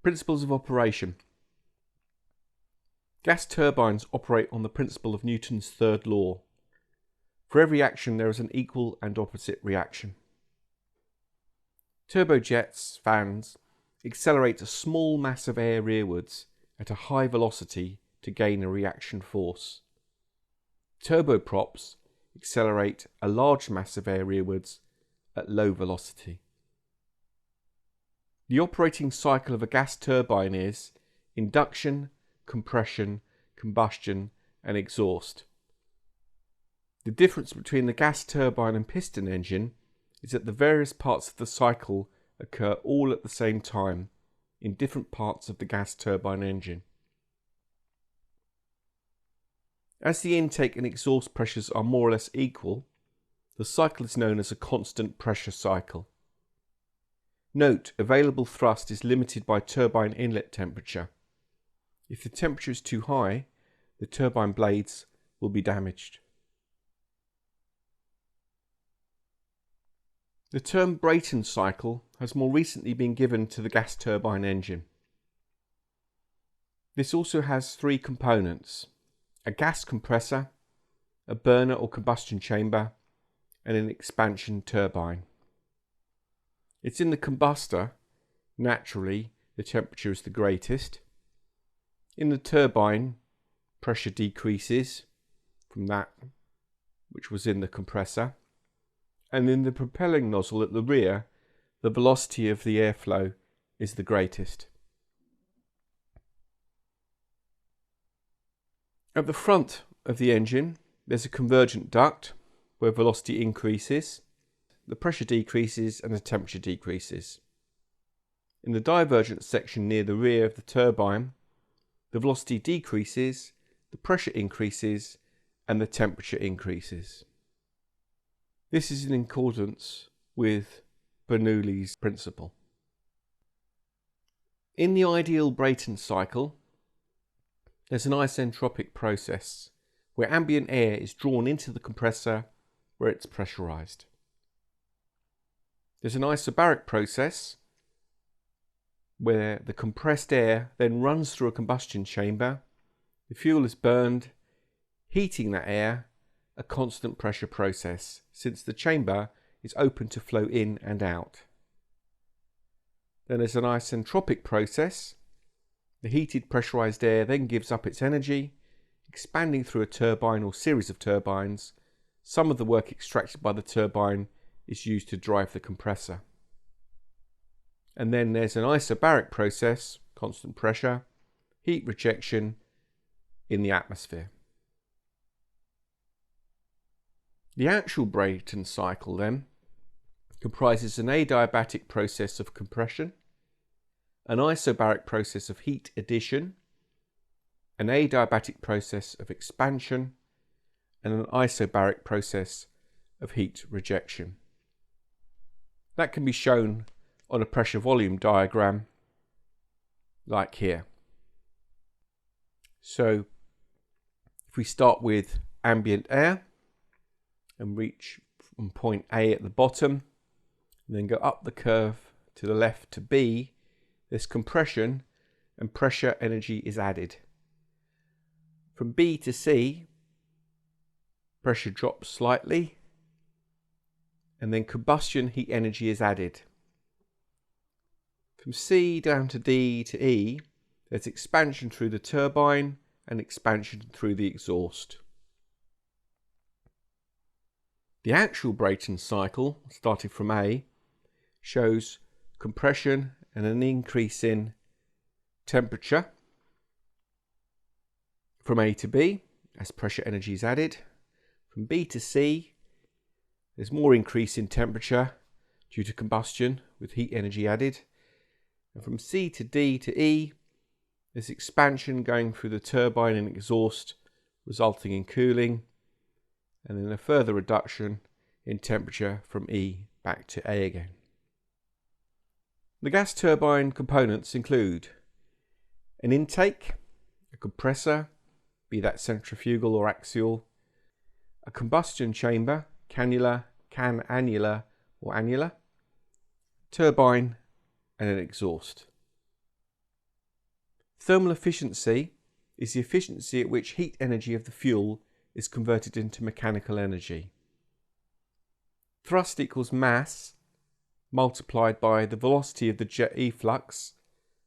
Principles of operation. Gas turbines operate on the principle of Newton's third law. For every action there is an equal and opposite reaction. Turbojets, fans, accelerate a small mass of air rearwards at a high velocity to gain a reaction force. Turboprops accelerate a large mass of air rearwards at low velocity. The operating cycle of a gas turbine is induction, compression, combustion and exhaust. The difference between the gas turbine and piston engine is that the various parts of the cycle occur all at the same time in different parts of the gas turbine engine. As the intake and exhaust pressures are more or less equal, the cycle is known as a constant pressure cycle. Note, available thrust is limited by turbine inlet temperature. If the temperature is too high, the turbine blades will be damaged. The term Brayton cycle has more recently been given to the gas turbine engine. This also has three components: a gas compressor, a burner or combustion chamber, and an expansion turbine. It's in the combustor, naturally, the temperature is the greatest. In the turbine, pressure decreases from that which was in the compressor. And in the propelling nozzle at the rear, the velocity of the airflow is the greatest. At the front of the engine, there's a convergent duct where velocity increases, the pressure decreases and the temperature decreases. In the divergent section near the rear of the turbine, the velocity decreases, the pressure increases and the temperature increases. This is in accordance with Bernoulli's principle. In the ideal Brayton cycle, there's an isentropic process where ambient air is drawn into the compressor where it's pressurized. There's an isobaric process where the compressed air then runs through a combustion chamber, the fuel is burned, heating that air, a constant pressure process, since the chamber is open to flow in and out. Then there's an isentropic process. The heated pressurized air then gives up its energy, expanding through a turbine or series of turbines. Some of the work extracted by the turbine is used to drive the compressor. And then there's an isobaric process, constant pressure, heat rejection in the atmosphere. The actual Brayton cycle then comprises an adiabatic process of compression, an isobaric process of heat addition, an adiabatic process of expansion, and an isobaric process of heat rejection. That can be shown on a pressure volume diagram like here. So if we start with ambient air and reach from point A at the bottom and then go up the curve to the left to B, there's compression and pressure energy is added. From B to C, pressure drops slightly and then combustion heat energy is added. From C down to D to E, there's expansion through the turbine and expansion through the exhaust. The actual Brayton cycle, starting from A, shows compression and an increase in temperature from A to B as pressure energy is added. From B to C, there's more increase in temperature due to combustion with heat energy added. And from C to D to E, there's expansion going through the turbine and exhaust, resulting in cooling, and then a further reduction in temperature from E back to A again. The gas turbine components include an intake, a compressor, be that centrifugal or axial, a combustion chamber, cannula, canannular or annular, turbine and an exhaust. Thermal efficiency is the efficiency at which heat energy of the fuel is converted into mechanical energy. Thrust equals mass multiplied by the velocity of the jet efflux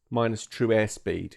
minus true airspeed.